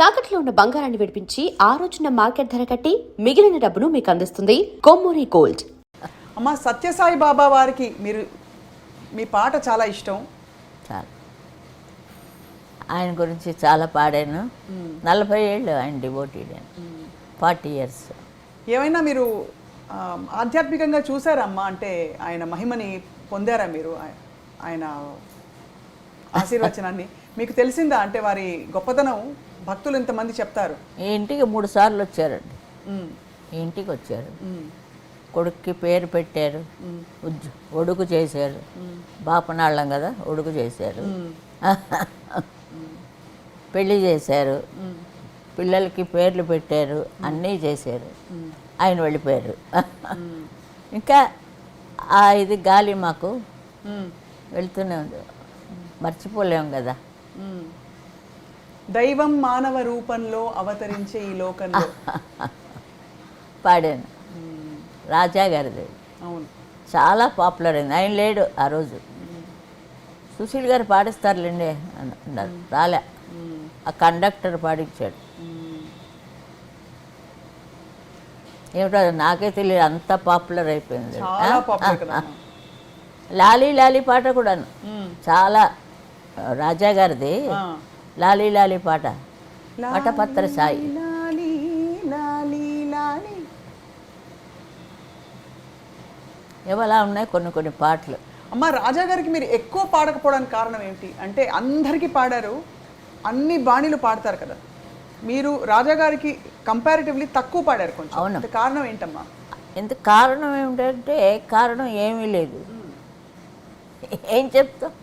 తాకట్లో ఉన్న బంగారాన్ని విడిపించి ఆ రోజున మార్కెట్ ధర కట్టి మిగిలిన డబ్బును మీకు అందిస్తుంది కొమ్మూరి గోల్డ్. అమ్మ సత్యసాయి బాబా వారికి మీరు మీ పాట చాలా ఇష్టం. చాలా ఆయన గురించి చాలా పాడాను. 40 ఏళ్ళు ఆయన డివోటీడ్, 40 years. ఏమైనా మీరు ఆధ్యాత్మికంగా చూసారమ్మా? అంటే ఆయన మహిమని పొందారా మీరు? ఆయన ఆశీర్వచనాన్ని మీకు తెలిసిందా? అంటే వారి గొప్పతనం భక్తులు ఇంతమంది చెప్తారు. ఈ ఇంటికి 3 సార్లు వచ్చారండి. ఈ ఇంటికి వచ్చారు, కొడుక్కి పేరు పెట్టారు, ఒడుగు చేశారు. బాపనాళ్ళం కదా, ఒడుగు చేశారు, పెళ్ళి చేశారు, పిల్లలకి పేర్లు పెట్టారు, అన్నీ చేశారు. ఆయన వెళ్ళిపోయారు. ఇంకా ఇది గాలి మాకు వెళ్తూనే ఉంది, మర్చిపోలేము కదా. దైవం మానవ రూపంలో అవతరించే ఈ లోకంలో పాడాను. రాజా గారిది. అవును, చాలా పాపులర్ అయింది. ఆయన లేడు ఆ రోజు. సుశీల్ గారు పాడిస్తారులేండి అన్నారు, రాలే. ఆ కండక్టర్ పాడించాడు. ఏమిటో నాకే తెలియదు, అంత పాపులర్ అయిపోయింది. చాలా పాపులర్ కదా. లాలీ లాలీ పాట కూడాను చాలా, రాజా గారిది లాలీ లాలీ పాట, పటపత్ర సాయి. లాలీ లాలీ లాలీ ఇవలా ఉన్నాయి కొన్ని పాటలు. అమ్మ రాజా గారికి మీరు ఎక్కువ పాడకపోవడానికి కారణం ఏంటి? అంటే అందరికీ పాడారు, అన్ని బాణీలు పాడతారు కదా, మీరు రాజా గారికి కంపారిటివ్లీ తక్కువ పాడారు కొంచెం. అవును. కారణం ఏంటమ్మా? ఎంత కారణం ఏమిటంటే కారణం ఏమీ లేదు. ఏం చెప్తాం,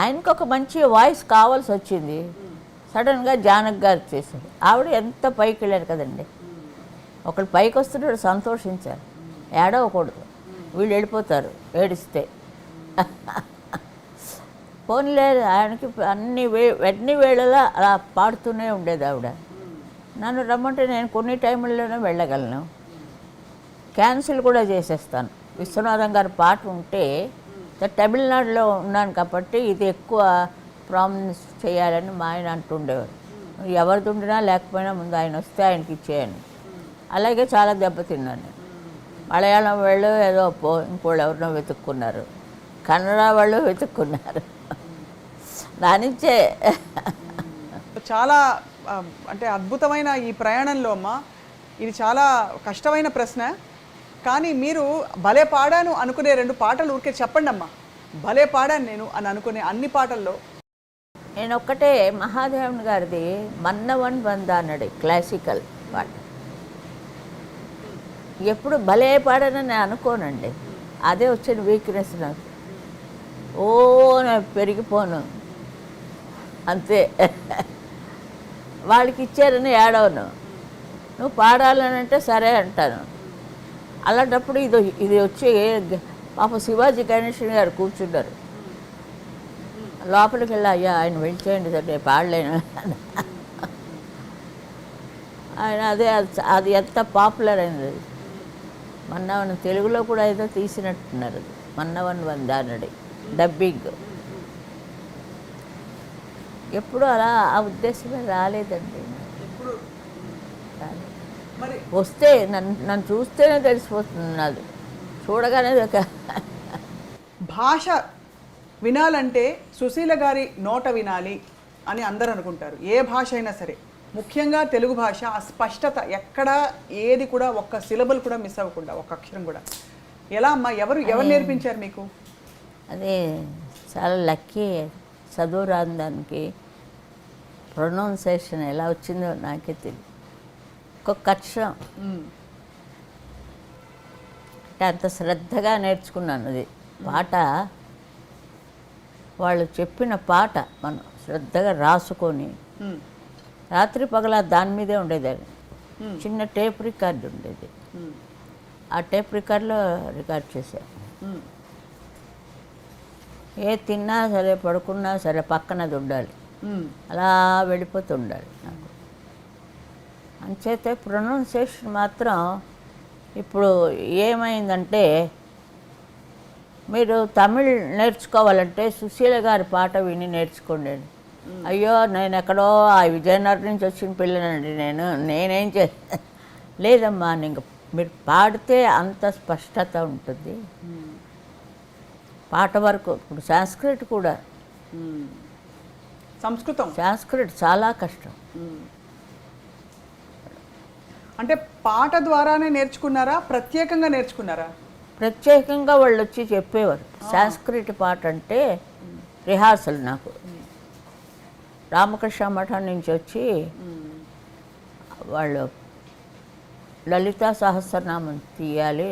ఆయనకు ఒక మంచి వాయిస్ కావాల్సి వచ్చింది. సడన్గా జానక్ గారు చేశారు. ఆవిడ ఎంత పైకి వెళ్ళారు కదండి. ఒకళ్ళు పైకి వస్తున్నాడు, సంతోషించారు, ఏడవకూడదు. వీళ్ళు వెళ్ళిపోతారు ఏడిస్తే. పోనీలేదు, ఆయనకి అన్ని వేళలా అలా పాడుతూనే ఉండేది ఆవిడ. నన్ను రమ్మంటే నేను కొన్ని టైంలోనే వెళ్ళగలను, క్యాన్సిల్ కూడా చేసేస్తాను. విశ్వనాథం గారి పాట ఉంటే, తమిళనాడులో ఉన్నాను కాబట్టి ఇది ఎక్కువ ప్రామినెన్స్ చేయాలని మా ఆయన అంటుండేవారు. ఎవరిది ఉండినా లేకపోయినా ముందు ఆయన వస్తే ఆయనకి ఇచ్చేయను. అలాగే చాలా దెబ్బతిన్నాను. మలయాళం వాళ్ళు ఏదో ఇంకోళ్ళు ఎవరినో వెతుక్కున్నారు, కన్నడ వాళ్ళు వెతుక్కున్నారు. దానించే చాలా అంటే అద్భుతమైన ఈ ప్రయాణంలో అమ్మ, ఇది చాలా కష్టమైన ప్రశ్న. కానీ మీరు భలే పాడాను అనుకునే 2 పాటలు ఊరికే చెప్పండి అమ్మా. భలే పాడాను నేను అని అనుకునే అన్ని పాటల్లో నేను ఒక్కటే మహాదేవన్ గారిది మన్నవన్ వందానడి క్లాసికల్ పాట. ఎప్పుడు భలే పాడానని నేను అనుకోనండి, అదే వచ్చిన వీక్నెస్ నాకు. నేను పెరిగిపోను అంతే. వాళ్ళకి ఇచ్చారని ఏడవను, నువ్వు పాడాలని అంటే సరే అంటాను. అలాంటప్పుడు ఇది వచ్చి పాప శివాజీ గణేషన్ గారు కూర్చున్నారు. లోపలికి వెళ్ళి, అయ్యా ఆయన వెళ్ళిచేయండి సార్, నేను పాడలేను. ఆయన అది ఎంత పాపులర్ అయింది. మన్నవన్ తెలుగులో కూడా ఏదో తీసినట్టున్నారు, మన్నవన్ వందానడి డబ్బింగ్. ఎప్పుడు అలా ఆ ఉద్దేశమే రాలేదండి. వస్తే నన్ను చూస్తేనే తెలిసిపోతుంది, నాది చూడగానే ఒక భాష వినాలంటే సుశీల గారి నోట వినాలి అని అందరూ అనుకుంటారు. ఏ భాష అయినా సరే, ముఖ్యంగా తెలుగు భాష ఆ స్పష్టత ఎక్కడ ఏది కూడా ఒక్క సిలబుల్ కూడా మిస్ అవ్వకుండా, ఒక్క అక్షరం కూడా. ఎలా అమ్మా, ఎవరు నేర్పించారు మీకు? అదే చాలా లక్కీ. చదువు రాని దానికి ప్రొనౌన్సియేషన్ ఎలా వచ్చిందో నాకే తెలియదు. ఒక్కొక్క అక్షరం అంటే అంత శ్రద్ధగా నేర్చుకున్నాను. అది పాట, వాళ్ళు చెప్పిన పాట మనం శ్రద్ధగా రాసుకొని రాత్రి పగల దాని మీదే ఉండేదాన్ని. చిన్న టేప్ రికార్డు ఉండేది, ఆ టేప్ రికార్డులో రికార్డ్ చేశాను. ఏ తిన్నా సరే, పడుకున్నా సరే, పక్కనది ఉండాలి, అలా వెళ్ళిపోతూ ఉండాలి నాకు. అంచేతే ప్రొనౌన్సియేషన్ మాత్రం ఇప్పుడు ఏమైందంటే, మీరు తమిళ్ నేర్చుకోవాలంటే సుశీల గారి పాట విని నేర్చుకోండి. అయ్యో నేను ఎక్కడో ఆ విజయనగరం నుంచి వచ్చిన పిల్లనండి నేనేం లేదమ్మా ఇంక మీరు పాడితే అంత స్పష్టత ఉంటుంది. పాట వరకు ఇప్పుడు సంస్కృత్ కూడా, సంస్కృత్ చాలా కష్టం. అంటే పాట ద్వారానే నేర్చుకున్నారా, ప్రత్యేకంగా నేర్చుకున్నారా? ప్రత్యేకంగా వాళ్ళు వచ్చి చెప్పేవారు. సంస్కృత్ పాట అంటే రిహార్సల్ నాకు రామకృష్ణ మఠం నుంచి వచ్చి వాళ్ళు లలితా సహస్రనామం తీయాలి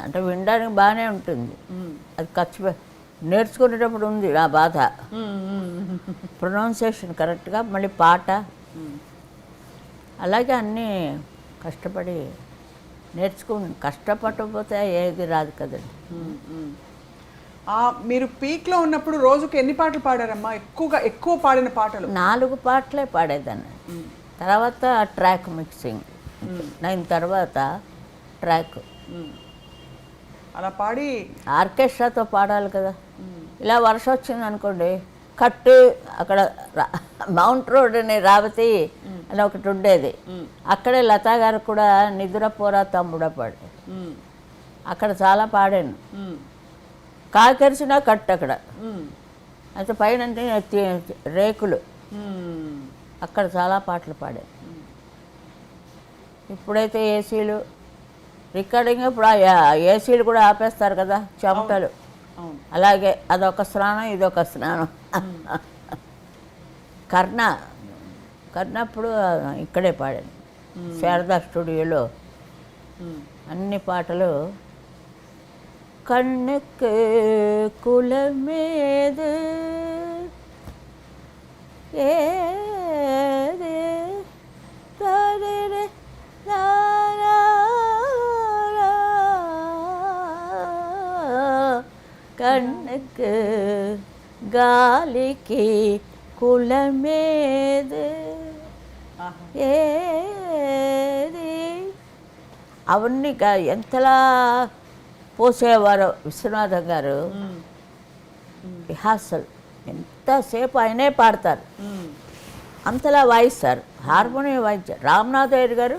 అంటే వినడానికి బాగానే ఉంటుంది, అది ఖర్చు నేర్చుకునేటప్పుడు ఉంది నా బాధ. ప్రొనౌన్సియేషన్ కరెక్ట్గా, మళ్ళీ పాట, అలాగే అన్నీ కష్టపడి కష్టపడకపోతే ఏది రాదు కదండి. మీరు పీక్లో ఉన్నప్పుడు రోజుకి ఎన్ని పాటలు పాడారమ్మా? ఎక్కువ పాడిన పాటలు? 4 పాటలే పాడేదాన్ని. తర్వాత ట్రాక్ మిక్సింగ్, 9 తర్వాత ట్రాక్. అలా పాడి ఆర్కెస్ట్రాతో పాడాలి కదా. ఇలా వర్షం వచ్చింది అనుకోండి, కట్టు అక్కడ మౌంట్ రోడ్ అని రావతి అని ఒకటి ఉండేది, అక్కడే లతా గారు కూడా నిద్రపోరా తమ్ముడా పాడు, అక్కడ చాలా పాడాను. కాకరిసిన కట్టు అక్కడ అయితే పైన రేకులు, అక్కడ చాలా పాటలు పాడాను. ఇప్పుడైతే ఏసీలు రికార్డింగ్, ఇప్పుడు ఏసీలు కూడా ఆపేస్తారు కదా, చెమటలు. అలాగే అదొక స్నానం, ఇదొక స్నానం. కర్ణ అప్పుడు ఇక్కడే పాడాను, శారదా స్టూడియోలో అన్ని పాటలు. కన్నుకు కులమేదు ఏదే తరే కన్నుకు గాలికి కులమేదు ఏది, అవన్నీ ఎంతలా పోసేవారు విశ్వనాథం గారు. రిహార్సల్ ఎంతసేపు ఆయనే పాడతారు, అంతలా వాయిస్తారు, హార్మోనియం వాయించారు. రామనాథయ్య గారు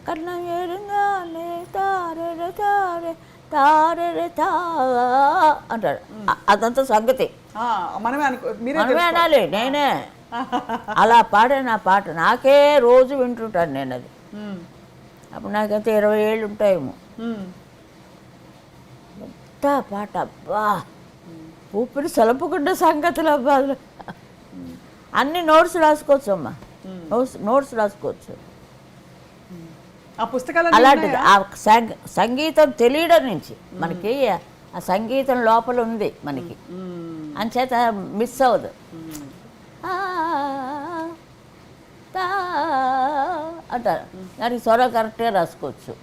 కన్నా ఏరుగానే తారే తారే తారే తా అంటాడు, అదంతా సంగతి మనమే అనాలి. నేనే అలా పాడే నా పాట నాకే రోజు వింటుంటాను నేను. అది అప్పుడు నాకైతే 20 ఏళ్ళు ఉంటాయేమో. ఎంత పాట అబ్బా, ఊపిరి సలపకుండా సంగతులు అబ్బా. అన్ని నోట్స్ రాసుకోవచ్చు అమ్మా, నోట్స్ రాసుకోవచ్చు. అలాంటిది ఆ సంగీతం తెలియడం నుంచి మనకి ఆ సంగీతం లోపల ఉంది మనకి, అంచేత మిస్ అవ్వదు. అంటారు దానికి స్వరం కరెక్ట్గా రాసుకోవచ్చు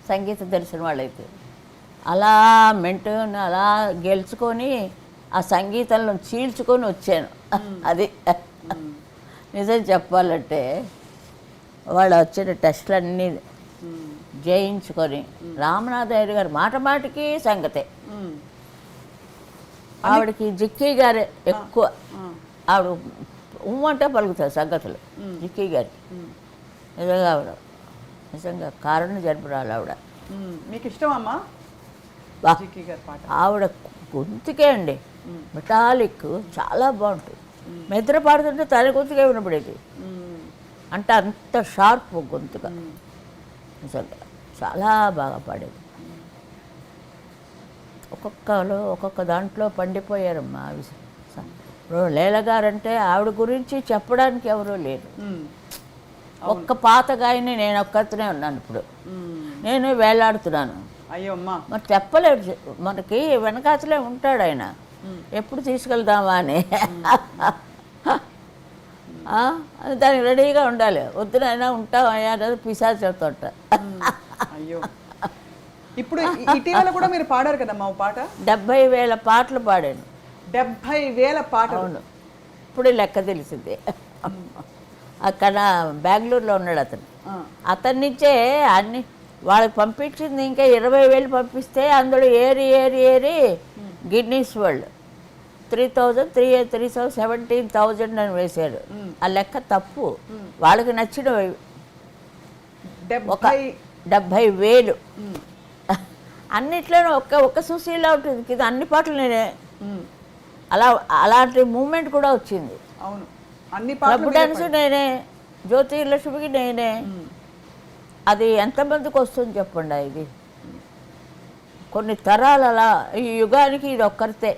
సంగీతం తెలిసిన వాళ్ళైతే. అలా మెంటూని అలా గెలుచుకొని ఆ సంగీతంలో చీల్చుకొని వచ్చాను. అది నిజం చెప్పాలంటే వాళ్ళు వచ్చిన టెస్టులన్నీ జయించుకొని. రామనాథయ్య గారు మాట మాటికి సంగతే. ఆవిడకి జిక్కీ గారే ఎక్కువ, ఆవిడ అంటే పలుకుతారు సంగతులు జిక్కీ గారికి. నిజంగా ఆవిడ నిజంగా కారణ జరుపురాలు ఆవిడ. మీకు ఇష్టమమ్మా ఆవిడ గొంతుకే అండి, మెటాలిక్ చాలా బాగుంటుంది. మెద్ర పాడుతుంటే తన గొంతుకే వినపడేది, అంటే అంత షార్ప్ గొంతుగా నిజంగా చాలా బాగా పాడేది. ఒక్కొక్క దాంట్లో పండిపోయారమ్మా. లీల గారంటే ఆవిడ గురించి చెప్పడానికి ఎవరూ లేరు. ఒక్క పాత గాయని నేను ఒక్కతనే ఉన్నాను ఇప్పుడు, నేను వేలాడుతున్నాను. అయ్యో అమ్మా, మరి చెప్పలేడు, మనకి వెనకాతలే ఉంటాడు ఆయన, ఎప్పుడు తీసుకెళ్దామా అని. దానికి రెడీగా ఉండాలి. వద్దునైనా ఉంటామయ్యా అనేది పిశాచతోట. అయ్యో, ఇప్పుడు ఇటీవల కూడా మీరు పాడారు కదమ్మా పాట. 70,000 పాటలు పాడాను. 70,000 పాటలు? అవును, ఇప్పుడే లెక్క తెలిసింది. అక్కడ బెంగళూరులో ఉన్నాడు అతను. అతని నుంచే అన్ని వాళ్ళకి పంపించింది ఇంకా 20,000 పంపిస్తే అందులో ఏరి గిన్నీస్ వరల్డ్ 17,000 అని వేశాడు. ఆ లెక్క తప్పు. వాళ్ళకి నచ్చినవి ఒక 70,000. అన్నిట్లోనూ ఒక్క సుశీల ఉంటుంది. ఇది అన్ని పాటలు నేనే. అలాంటి మూమెంట్ కూడా వచ్చింది. అవును, అన్ని క్లబ్ పాటలు డాన్స్ నేనే, జ్యోతిలక్ష్మికి నేనే. అది ఎంతమందికి వస్తుంది చెప్పండి. ఇది కొన్ని తరాలు అలా, ఈ యుగానికి ఇది ఒక్కరితే.